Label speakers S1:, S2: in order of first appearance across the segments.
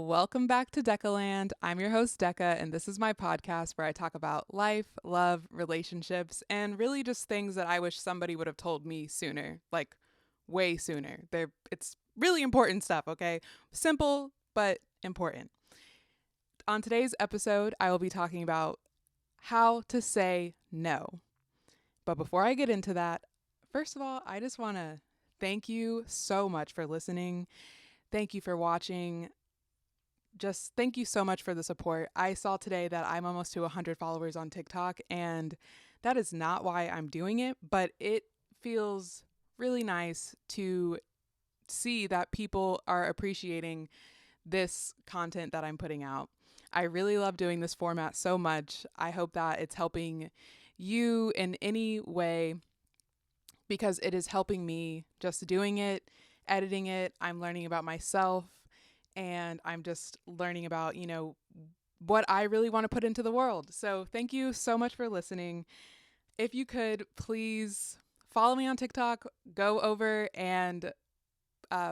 S1: Welcome back to Dekaland. I'm your host, Deka, and this is my podcast where I talk about life, love, relationships, and really just things that I wish somebody would have told me sooner, like way sooner. It's really important stuff, okay? Simple, but important. On today's episode, I will be talking about how to say no. But before I get into that, first of all, I just want to thank you so much for listening. Thank you for watching. Just thank you so much for the support. I saw today that I'm almost to 100 followers on TikTok, and that is not why I'm doing it, but it feels really nice to see that people are appreciating this content that I'm putting out. I really love doing this format so much. I hope that it's helping you in any way because it is helping me just doing it, editing it. I'm learning about myself and I'm just learning about, what I really want to put into the world. So thank you so much for listening. If you could please follow me on TikTok, go over and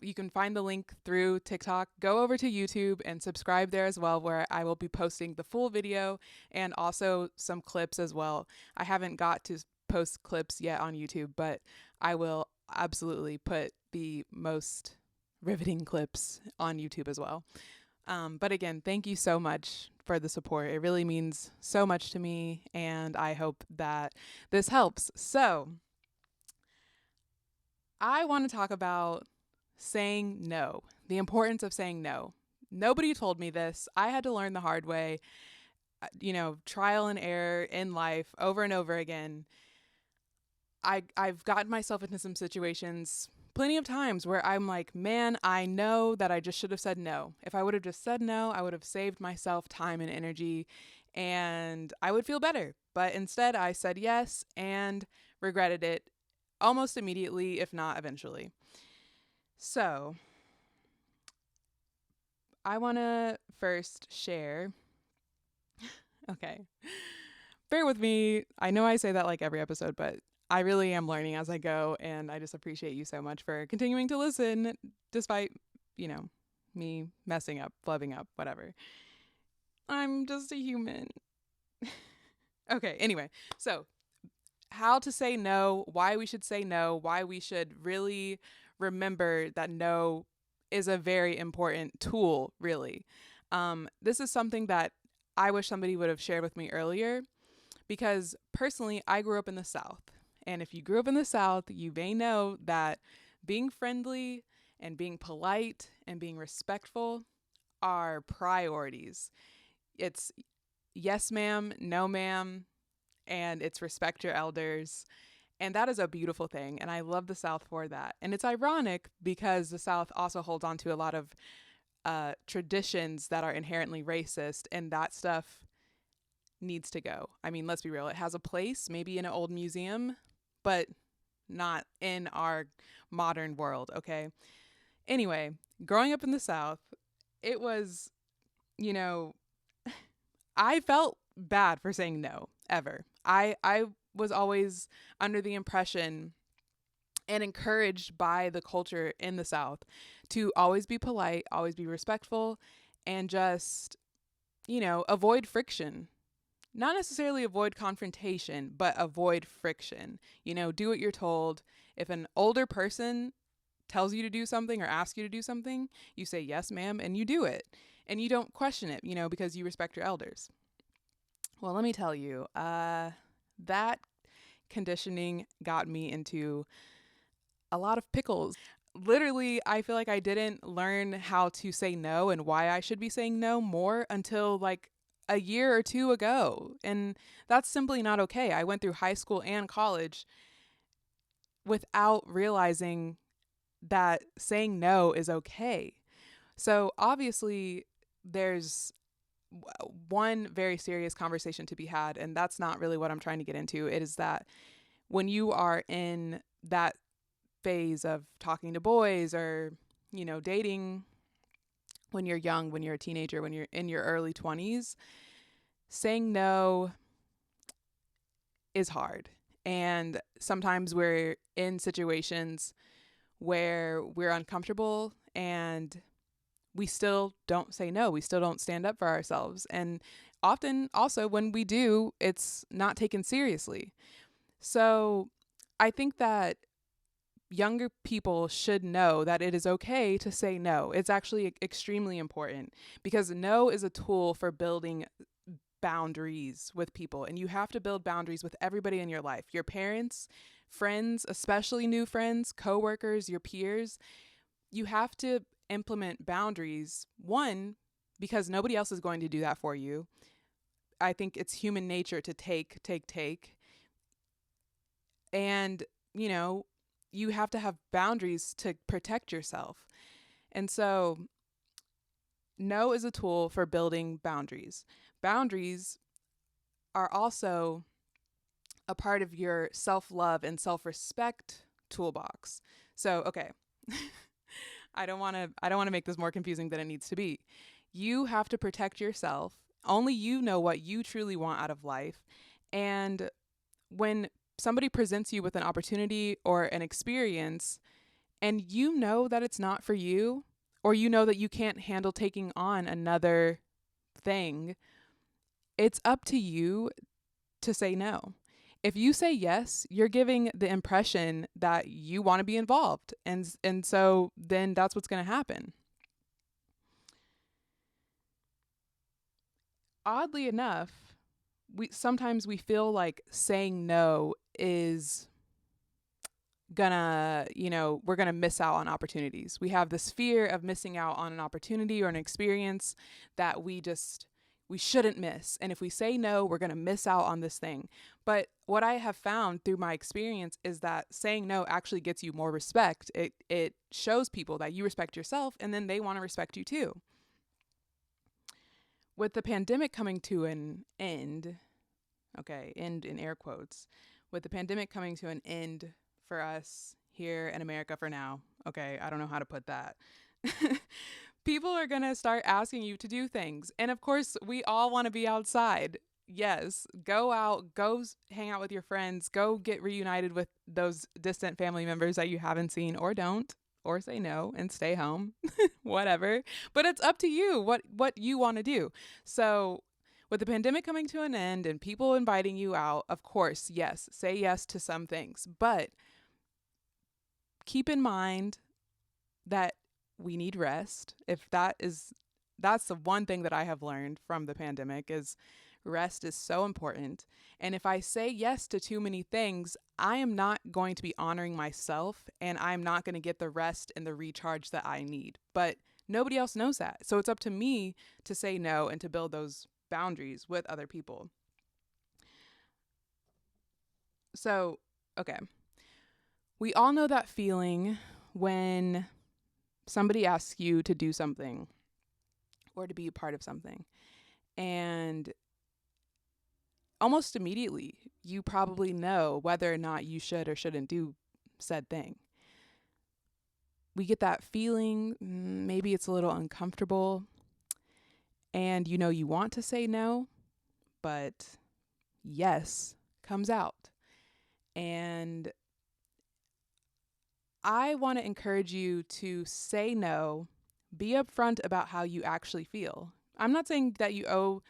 S1: you can find the link through TikTok. Go over to YouTube and subscribe there as well, where I will be posting the full video and also some clips as well. I haven't got to post clips yet on YouTube, but I will absolutely put the most riveting clips on YouTube as well. But again, thank you so much for the support. It really means so much to me, and I hope that this helps. So I want to talk about saying no, the importance of saying no. Nobody told me this. I had to learn the hard way, trial and error in life over and over again. I've gotten myself into some situations plenty of times where I'm like, man, I know that I just should have said no. If I would have just said no, I would have saved myself time and energy and I would feel better. But instead, I said yes and regretted it almost immediately, if not eventually. So I want to first share. Okay. Bear with me. I know I say that like every episode, but I really am learning as I go, and I just appreciate you so much for continuing to listen despite, me messing up, flubbing up, whatever. I'm just a human. Okay, anyway, so how to say no, why we should say no, why we should really remember that no is a very important tool, really. This is something that I wish somebody would have shared with me earlier because personally, I grew up in the South. And if you grew up in the South, you may know that being friendly and being polite and being respectful are priorities. It's yes, ma'am, no, ma'am, and it's respect your elders. And that is a beautiful thing. And I love the South for that. And it's ironic because the South also holds on to a lot of traditions that are inherently racist, and that stuff needs to go. I mean, let's be real. It has a place, maybe in an old museum, but not in our modern world, okay? Anyway, growing up in the South, it was, I felt bad for saying no, ever. I was always under the impression and encouraged by the culture in the South to always be polite, always be respectful, and just, avoid friction. Not necessarily avoid confrontation, but avoid friction. Do what you're told. If an older person tells you to do something or asks you to do something, you say, yes, ma'am, and you do it. And you don't question it, because you respect your elders. Well, let me tell you, that conditioning got me into a lot of pickles. Literally, I feel like I didn't learn how to say no and why I should be saying no more until like a year or two ago. And that's simply not okay. I went through high school and college without realizing that saying no is okay. So obviously there's one very serious conversation to be had, and that's not really what I'm trying to get into. It is that when you are in that phase of talking to boys or, dating when you're young, when you're a teenager, when you're in your early 20s, saying no is hard. And sometimes we're in situations where we're uncomfortable and we still don't say no. We still don't stand up for ourselves. And often also when we do, it's not taken seriously. So I think that younger people should know that it is okay to say no. It's actually extremely important because no is a tool for building boundaries with people. And you have to build boundaries with everybody in your life, your parents, friends, especially new friends, coworkers, your peers. You have to implement boundaries. One, because nobody else is going to do that for you. I think it's human nature to take. And, you have to have boundaries to protect yourself. And so, no is a tool for building boundaries. Boundaries are also a part of your self-love and self-respect toolbox. So, okay. I don't want to make this more confusing than it needs to be. You have to protect yourself. Only you know what you truly want out of life. And when somebody presents you with an opportunity or an experience and you know that it's not for you, or you know that you can't handle taking on another thing, it's up to you to say no. If you say yes, you're giving the impression that you want to be involved. And so then that's what's going to happen. Oddly enough, sometimes we feel like saying no is we're gonna miss out on opportunities. We have this fear of missing out on an opportunity or an experience that we shouldn't miss. And if we say no, we're gonna miss out on this thing. But what I have found through my experience is that saying no actually gets you more respect. It shows people that you respect yourself, and then they want to respect you too. With the pandemic coming to an end, okay, end in air quotes, with the pandemic coming to an end for us here in America for now, okay, I don't know how to put that. People are going to start asking you to do things. And of course, we all want to be outside. Yes, go out, go hang out with your friends, go get reunited with those distant family members that you haven't seen or don't, or say no and stay home, whatever. But it's up to you what you want to do. So with the pandemic coming to an end and people inviting you out, of course, yes, say yes to some things. But keep in mind that we need rest. That's the one thing that I have learned from the pandemic is rest is so important. And if I say yes to too many things, I am not going to be honoring myself and I'm not going to get the rest and the recharge that I need. But nobody else knows that. So it's up to me to say no and to build those boundaries with other people. So, okay. We all know that feeling when somebody asks you to do something or to be a part of something. And almost immediately, you probably know whether or not you should or shouldn't do said thing. We get that feeling, maybe it's a little uncomfortable, and you want to say no, but yes comes out. And I want to encourage you to say no, be upfront about how you actually feel. I'm not saying that you owe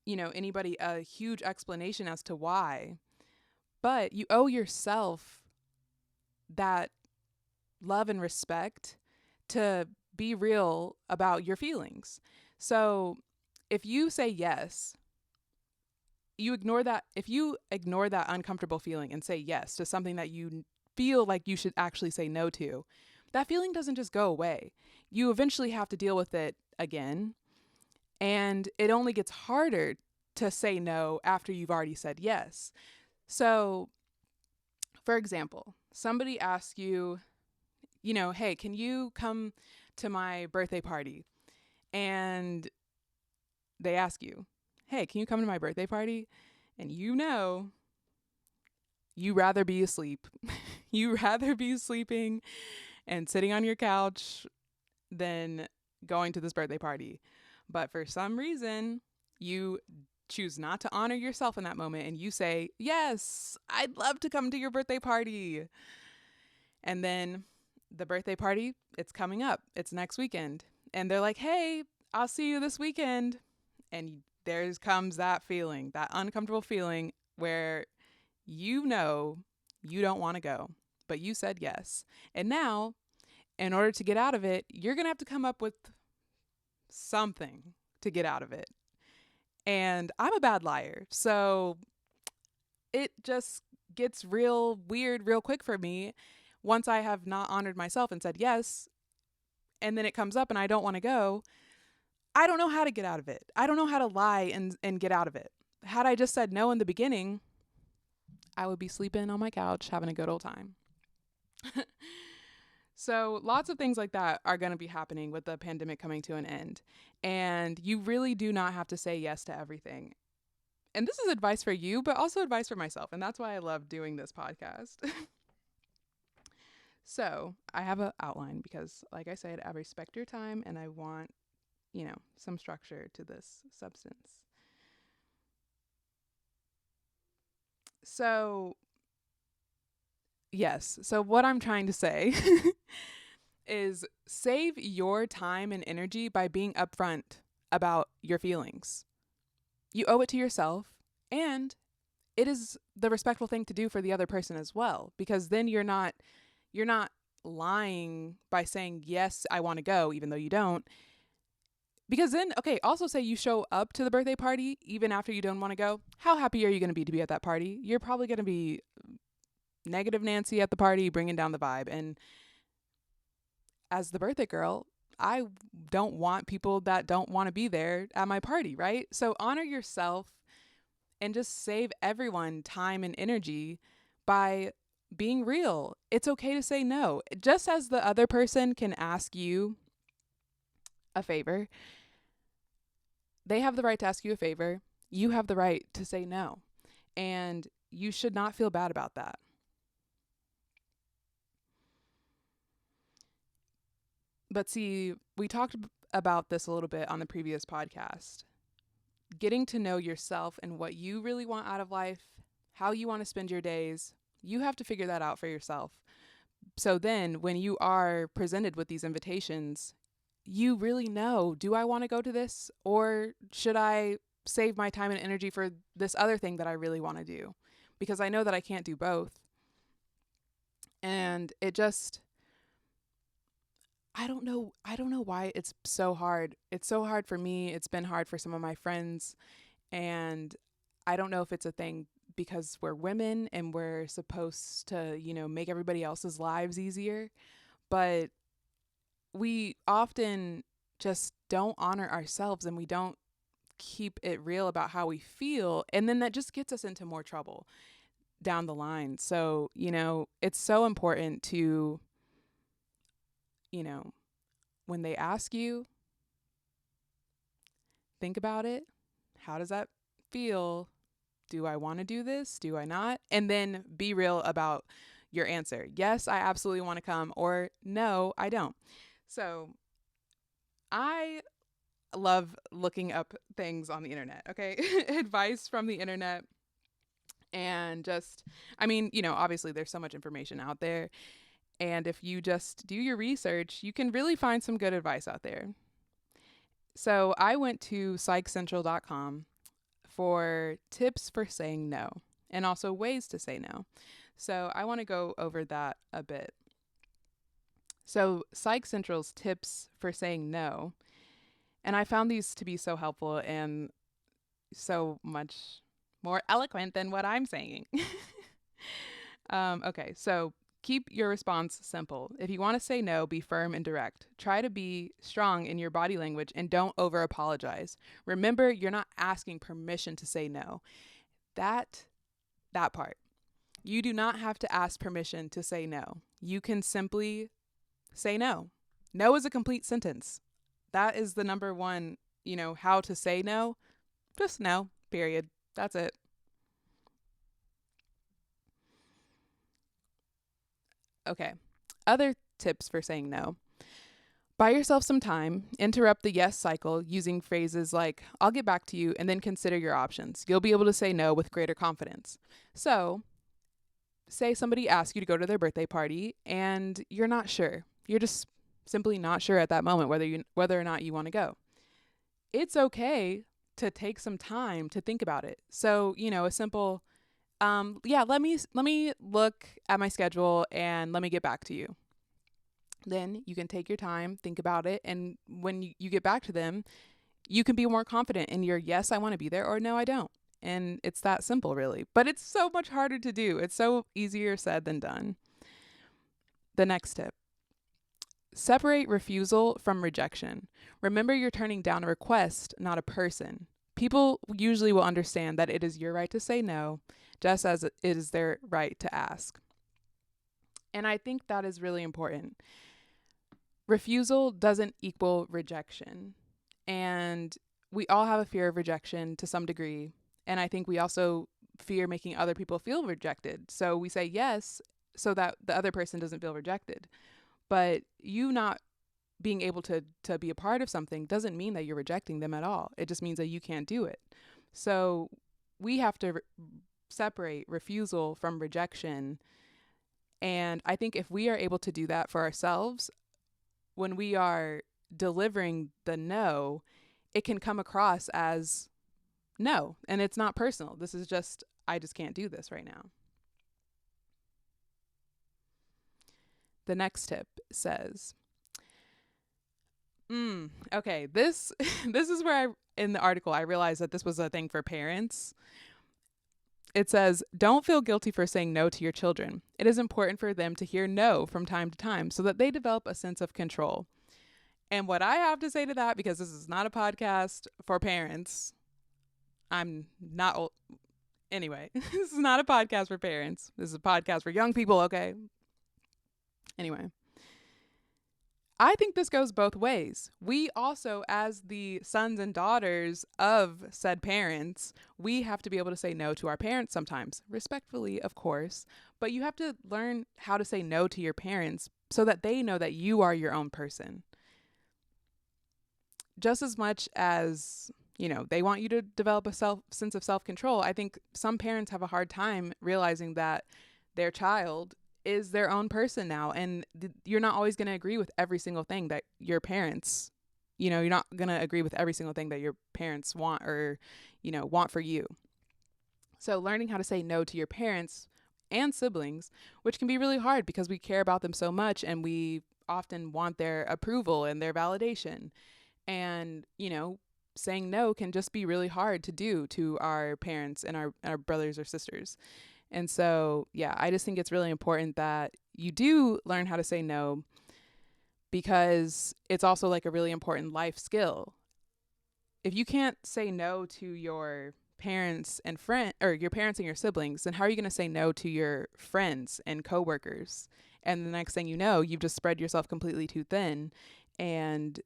S1: anybody a huge explanation as to why, but you owe yourself that love and respect to be real about your feelings. So if you say yes, if you ignore that uncomfortable feeling and say yes to something that you feel like you should actually say no to, that feeling doesn't just go away. You eventually have to deal with it again. And it only gets harder to say no after you've already said yes. So, for example, somebody asks you, hey, can you come to my birthday party? And they ask you, hey, can you come to my birthday party? And you'd rather be asleep. You'd rather be sleeping and sitting on your couch than going to this birthday party. But for some reason, you choose not to honor yourself in that moment and you say, yes, I'd love to come to your birthday party. And then the birthday party, it's coming up. It's next weekend. and they're like, hey, I'll see you this weekend. And there comes that feeling, that uncomfortable feeling where you know you don't want to go, but you said yes. And now, in order to get out of it, you're going to have to come up with something to get out of it. And I'm a bad liar. So it just gets real weird real quick for me once I have not honored myself and said yes. And then it comes up and I don't want to go. I don't know how to get out of it. I don't know how to lie and get out of it. Had I just said no in the beginning, I would be sleeping on my couch having a good old time. So lots of things like that are going to be happening with the pandemic coming to an end. And you really do not have to say yes to everything. And this is advice for you, but also advice for myself. And that's why I love doing this podcast. So I have an outline because, like I said, I respect your time and I want, some structure to this substance. So, yes. So what I'm trying to say is save your time and energy by being upfront about your feelings. You owe it to yourself, and it is the respectful thing to do for the other person as well, because then you're not lying by saying, yes, I want to go, even though you don't. Because then, okay, also say you show up to the birthday party even after you don't want to go. How happy are you going to be at that party? You're probably going to be negative Nancy at the party, bringing down the vibe. And as the birthday girl, I don't want people that don't want to be there at my party, right? So honor yourself and just save everyone time and energy by being real. It's okay to say no. Just as the other person can ask you a favor, they have the right to ask you a favor. You have the right to say no. And you should not feel bad about that. But see, we talked about this a little bit on the previous podcast. Getting to know yourself and what you really want out of life, how you want to spend your days, you have to figure that out for yourself. So then when you are presented with these invitations, you really know, do I want to go to this, or should I save my time and energy for this other thing that I really want to do? Because I know that I can't do both. And it just, I don't know why it's so hard. It's so hard for me. It's been hard for some of my friends. And I don't know if it's a thing because we're women and we're supposed to, make everybody else's lives easier. But we often just don't honor ourselves and we don't keep it real about how we feel. And then that just gets us into more trouble down the line. So, it's so important to, when they ask you, think about it. How does that feel? Do I want to do this? Do I not? And then be real about your answer. Yes, I absolutely want to come, or no, I don't. So I love looking up things on the internet, okay? Advice from the internet. And just, obviously there's so much information out there. And if you just do your research, you can really find some good advice out there. So I went to psychcentral.com for tips for saying no and also ways to say no. So I want to go over that a bit. So Psych Central's tips for saying no, and I found these to be so helpful and so much more eloquent than what I'm saying. Okay, so keep your response simple. If you want to say no, be firm and direct. Try to be strong in your body language and don't over apologize. Remember, you're not asking permission to say no. That part. You do not have to ask permission to say no. You can simply say no. No is a complete sentence. That is the number one, how to say no. Just no, period. That's it. Okay. Other tips for saying no. Buy yourself some time. Interrupt the yes cycle using phrases like, I'll get back to you, and then consider your options. You'll be able to say no with greater confidence. So, say somebody asks you to go to their birthday party and you're not sure. You're just simply not sure at that moment whether or not you want to go. It's okay to take some time to think about it. So, a simple yeah, let me look at my schedule and let me get back to you. Then you can take your time, think about it, and when you get back to them, you can be more confident in your yes, I want to be there, or no, I don't. And it's that simple, really. But it's so much harder to do. It's so easier said than done. The next tip: separate refusal from rejection. Remember, you're turning down a request, not a person. People usually will understand that it is your right to say no, just as it is their right to ask. And I think that is really important. Refusal doesn't equal rejection. And we all have a fear of rejection to some degree. And I think we also fear making other people feel rejected. So we say yes so that the other person doesn't feel rejected. But you not being able to be a part of something doesn't mean that you're rejecting them at all. It just means that you can't do it. So we have to separate refusal from rejection. And I think if we are able to do that for ourselves, when we are delivering the no, it can come across as no, and it's not personal. This is just, I just can't do this right now. The next tip says, okay, this is where in the article I realized that this was a thing for parents. It says, don't feel guilty for saying no to your children. It is important for them to hear no from time to time so that they develop a sense of control. And what I have to say to that, because this is not a podcast for parents, I'm not old. Anyway, this is not a podcast for parents. This is a podcast for young people, okay? Anyway, I think this goes both ways. We also, as the sons and daughters of said parents, we have to be able to say no to our parents sometimes, respectfully, of course. But you have to learn how to say no to your parents so that they know that you are your own person. Just as much as, they want you to develop a sense of self-control, I think some parents have a hard time realizing that their child is their own person now. And you're not always going to agree with every single thing that your parents, you're not going to agree with every single thing that your parents want or, want for you. So learning how to say no to your parents and siblings, which can be really hard because we care about them so much and we often want their approval and their validation. And, saying no can just be really hard to do to our parents and our brothers or sisters. And so, yeah, I just think it's really important that you do learn how to say no, because it's also like a really important life skill. If you can't say no to your parents and your parents and your siblings, then how are you going to say no to your friends and coworkers? And the next thing you know, you've just spread yourself completely too thin, and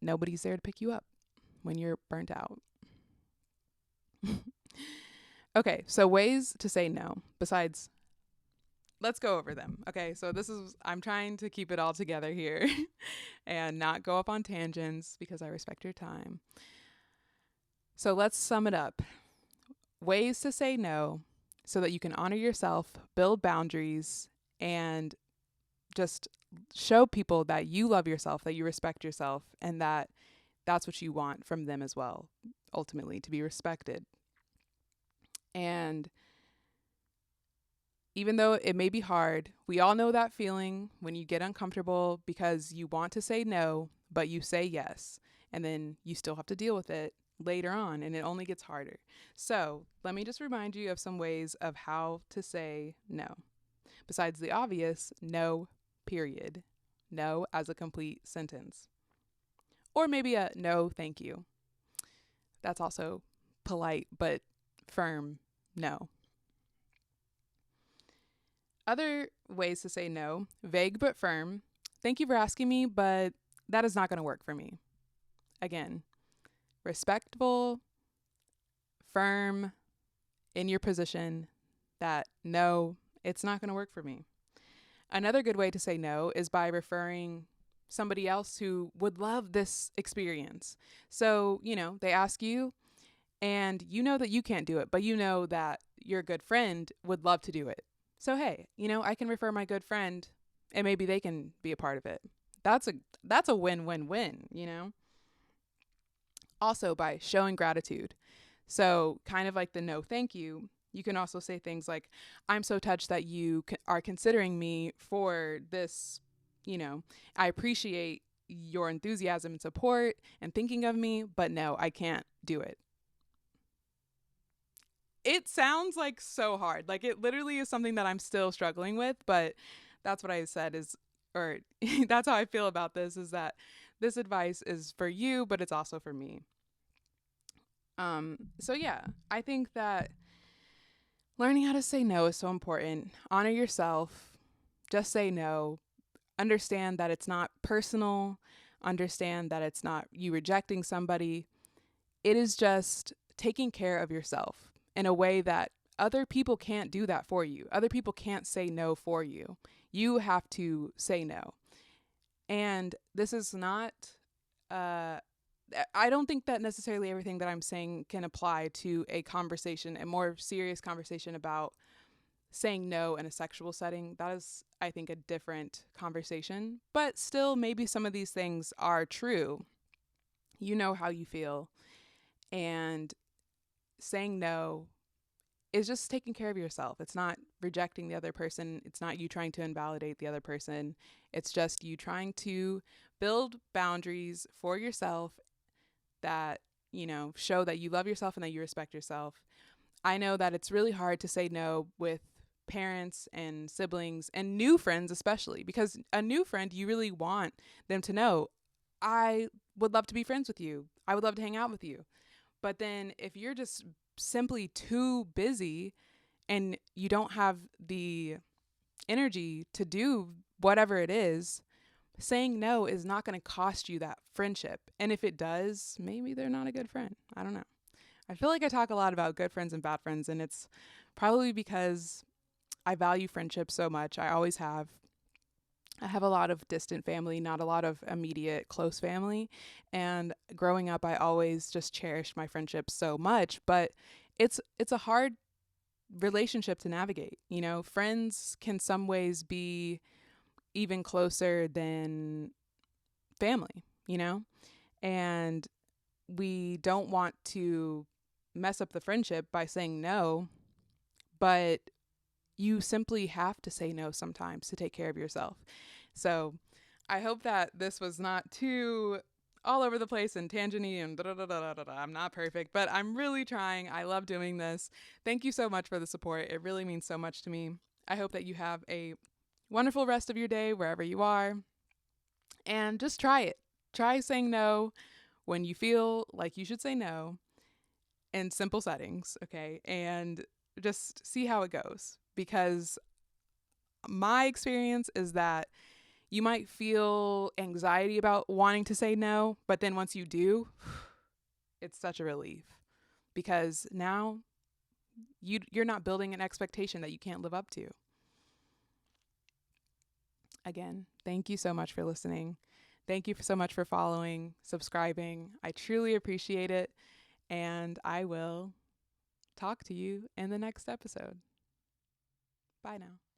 S1: nobody's there to pick you up when you're burnt out. Okay, so ways to say no besides, let's go over them. Okay, so I'm trying to keep it all together here and not go up on tangents because I respect your time. So let's sum it up. Ways to say no so that you can honor yourself, build boundaries, and just show people that you love yourself, that you respect yourself, and that that's what you want from them as well, ultimately, to be respected. And even though it may be hard, we all know that feeling when you get uncomfortable because you want to say no, but you say yes, and then you still have to deal with it later on, and it only gets harder. So let me just remind you of some ways of how to say no. Besides the obvious, no, period. No as a complete sentence. Or maybe a no, thank you. That's also polite, but firm no. Other ways to say no: vague but firm. Thank you for asking me, but that is not going to work for me. Again, respectful, firm in your position that no, it's not going to work for me. Another good way to say no is by referring somebody else who would love this experience. So, they ask you and you know that you can't do it, but you know that your good friend would love to do it. So, hey, I can refer my good friend and maybe they can be a part of it. That's a win-win-win, Also by showing gratitude. So kind of like the no thank you, you can also say things like, I'm so touched that you are considering me for this, I appreciate your enthusiasm and support and thinking of me, but no, I can't do it. It sounds like so hard. Like it literally is something that I'm still struggling with, but that's what I said is, or that's how I feel about this, is that this advice is for you, but it's also for me. So yeah, I think that learning how to say no is so important. Honor yourself. Just say no. Understand that it's not personal. Understand that it's not you rejecting somebody. It is just taking care of yourself in a way that other people can't do that for you. Other people can't say no for you. You have to say no. And this is not, I don't think that necessarily everything that I'm saying can apply to a conversation, a more serious conversation about saying no in a sexual setting. That is, I think, a different conversation. But still, maybe some of these things are true. You know how you feel. And saying no is just taking care of yourself. It's not rejecting the other person. It's not you trying to invalidate the other person. It's just you trying to build boundaries for yourself that, show that you love yourself and that you respect yourself. I know that it's really hard to say no with parents and siblings and new friends, especially because a new friend, you really want them to know, I would love to be friends with you. I would love to hang out with you. But then if you're just simply too busy and you don't have the energy to do whatever it is, saying no is not going to cost you that friendship. And if it does, maybe they're not a good friend. I don't know. I feel like I talk a lot about good friends and bad friends, and it's probably because I value friendship so much. I always have. I have a lot of distant family, not a lot of immediate close family. And growing up, I always just cherished my friendships so much, but it's a hard relationship to navigate. Friends can some ways be even closer than family, and we don't want to mess up the friendship by saying no, but you simply have to say no sometimes to take care of yourself. So I hope that this was not too all over the place and tangenty and I'm not perfect, but I'm really trying. I love doing this. Thank you so much for the support. It really means so much to me. I hope that you have a wonderful rest of your day wherever you are. And just try it. Try saying no when you feel like you should say no in simple settings, okay? And just see how it goes. Because my experience is that you might feel anxiety about wanting to say no, but then once you do, it's such a relief because now you're not building an expectation that you can't live up to. Again, thank you so much for listening. Thank you so much for following, subscribing. I truly appreciate it. And I will talk to you in the next episode. Bye now.